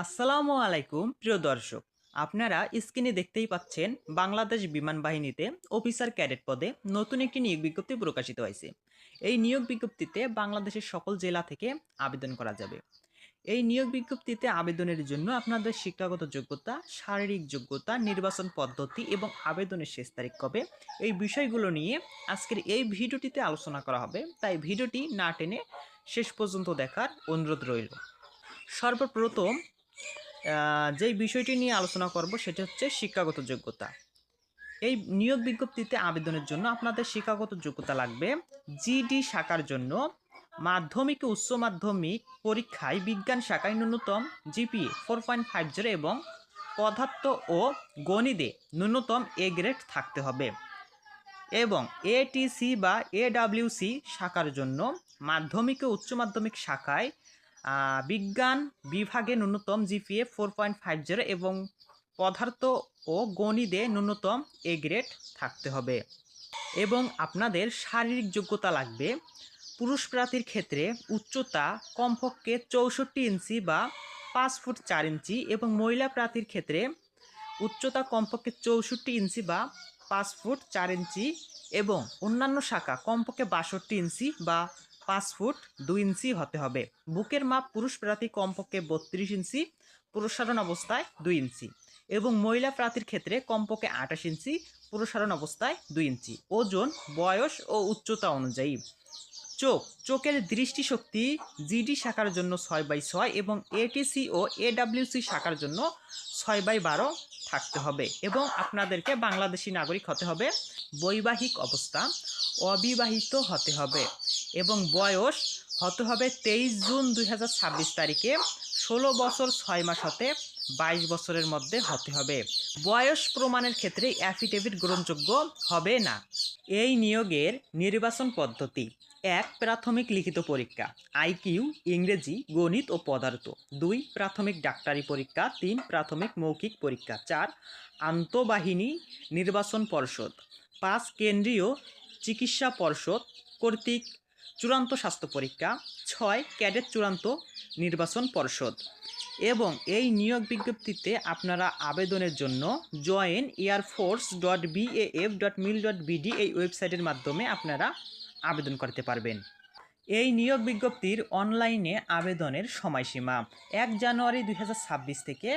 আসসালামু আলাইকুম প্রিয় দর্শক, আপনারা স্ক্রিনে দেখতেই পাচ্ছেন বাংলাদেশ বিমান বাহিনীতে অফিসার ক্যাডেট পদে নতুন একটি নিয়োগ বিজ্ঞপ্তি প্রকাশিত হয়েছে। এই নিয়োগ বিজ্ঞপ্তিতে বাংলাদেশের সকল জেলা থেকে আবেদন করা যাবে। এই নিয়োগ বিজ্ঞপ্তিতে আবেদনের জন্য আপনাদের শিক্ষাগত যোগ্যতা, শারীরিক যোগ্যতা, নির্বাচন পদ্ধতি এবং আবেদনের শেষ তারিখ কবে, এই বিষয়গুলো নিয়ে আজকের এই ভিডিওটিতে আলোচনা করা হবে। তাই ভিডিওটি না টেনে শেষ পর্যন্ত দেখার অনুরোধ রইল। সর্বপ্রথম যেই বিষয়টি নিয়ে আলোচনা করব সেটা হচ্ছে শিক্ষাগত যোগ্যতা। এই নিয়োগ বিজ্ঞপ্তিতে আবেদনের জন্য আপনাদের শিক্ষাগত যোগ্যতা লাগবে জিডি শাখার জন্য মাধ্যমিক ও উচ্চ মাধ্যমিক পরীক্ষায় বিজ্ঞান শাখায় ন্যূনতম জিপিএ 4.50 এবং পদার্থ ও গণিতে ন্যূনতম এ গ্রেড থাকতে হবে। এবং এটিসি বা এডাব্লিউসি শাখার জন্য মাধ্যমিক ও উচ্চ মাধ্যমিক শাখায় বিজ্ঞান বিভাগে ন্যূনতম জিপিএ 4.50 এবং পদার্থ ও গণিতে ন্যূনতম এ গ্রেড থাকতে হবে। এবং আপনাদের শারীরিক যোগ্যতা লাগবে পুরুষ প্রার্থীর ক্ষেত্রে উচ্চতা কমপক্ষে 64 ইঞ্চি বা 5 ফুট 4 ইঞ্চি এবং মহিলা প্রার্থীর ক্ষেত্রে উচ্চতা কমপক্ষে 64 ইঞ্চি বা 5 ফুট 4 ইঞ্চি এবং অন্যান্য শাখা কমপক্ষে 62 ইঞ্চি বা 5 ফুট 2 ইঞ্চি হতে হবে। বুকের মাপ পুরুষ প্রার্থী কমপক্ষে 32 ইঞ্চি প্রসারণ অবস্থায় 2 ইঞ্চি এবং মহিলা প্রার্থীর ক্ষেত্রে কমপক্ষে 28 ইঞ্চি প্রসারণ অবস্থায় 2 ইঞ্চি। ওজন, বয়স ও উচ্চতা অনুযায়ী। চোখের দৃষ্টিশক্তি জিডি শাখার জন্য 6/6 এবং এটিসি ও এডাব্লিউসি শাখার জন্য 6/12 থাকতে হবে এবং আপনাদেরকে বাংলাদেশি নাগরিক হতে হবে। বৈবাহিক অবস্থা অবিবাহিত হতে হবে এবং বয়স হতে হবে 23 জুন 2026 তারিখে 16 বছর 6 মাস হতে 22 বছরের মধ্যে হতে হবে। বয়স প্রমাণের ক্ষেত্রে অ্যাফিডেভিট গ্রহণযোগ্য হবে না। এই নিয়োগের নির্বাচন পদ্ধতি: 1. প্রাথমিক লিখিত পরীক্ষা আইকিউ, ইংরেজি, গণিত ও পদার্থ। 2. প্রাথমিক ডাক্তারি পরীক্ষা। 3. প্রাথমিক মৌখিক পরীক্ষা। 4. আন্তঃবাহিনী নির্বাচন পর্ষদ। 5. কেন্দ্রীয় চিকিৎসা পর্ষদ কর্তৃক চূড়ান্ত স্বাস্থ্য পরীক্ষা। 6. ক্যাডেট চূড়ান্ত নির্বাচন পর্ষদ। এবং এই নিয়োগ বিজ্ঞপ্তিতে আপনারা আবেদনের জন্য joineairforce.baf.mil.bd এই ওয়েবসাইটের মাধ্যমে আপনারা আবেদন করতে পারবেন। এই নিয়োগ বিজ্ঞপ্তির অনলাইনে আবেদনের সময়সীমা 1 জানুয়ারি 2026 থেকে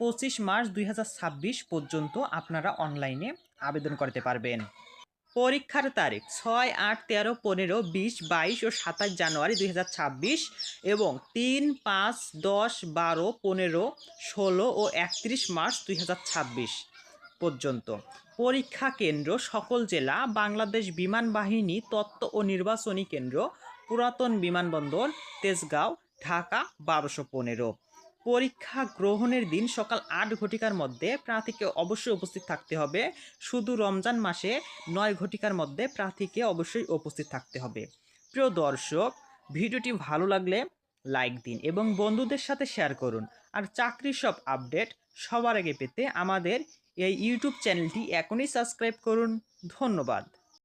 25 মার্চ 2026 পর্যন্ত আপনারা অনলাইনে আবেদন করতে পারবেন। পরীক্ষার তারিখ 6, 8, 13, 15, 20, 22 ও 27 জানুয়ারি 2026 এবং 3, 5, 10, 12, 15, 16 ও 31 মার্চ 2026 পর্যন্ত। পরীক্ষা কেন্দ্র সকল জেলা, বাংলাদেশ বিমান বাহিনী তথ্য ও নির্বাচনী কেন্দ্র, পুরাতন বিমানবন্দর, তেজগাঁও, ঢাকা 1215। পরীক্ষা গ্রহণের দিন সকাল 8 ঘটিকার মধ্যে প্রার্থীকে অবশ্যই উপস্থিত থাকতে হবে। শুধু রমজান মাসে 9 ঘটিকার মধ্যে প্রার্থীকে অবশ্যই উপস্থিত থাকতে হবে। প্রিয় দর্শক, ভিডিওটি ভালো লাগলে লাইক দিন এবং বন্ধুদের সাথে শেয়ার করুন। আর চাকরির সব আপডেট সবার আগে পেতে আমাদের এই ইউটিউব চ্যানেলটি এখনই সাবস্ক্রাইব করুন। ধন্যবাদ।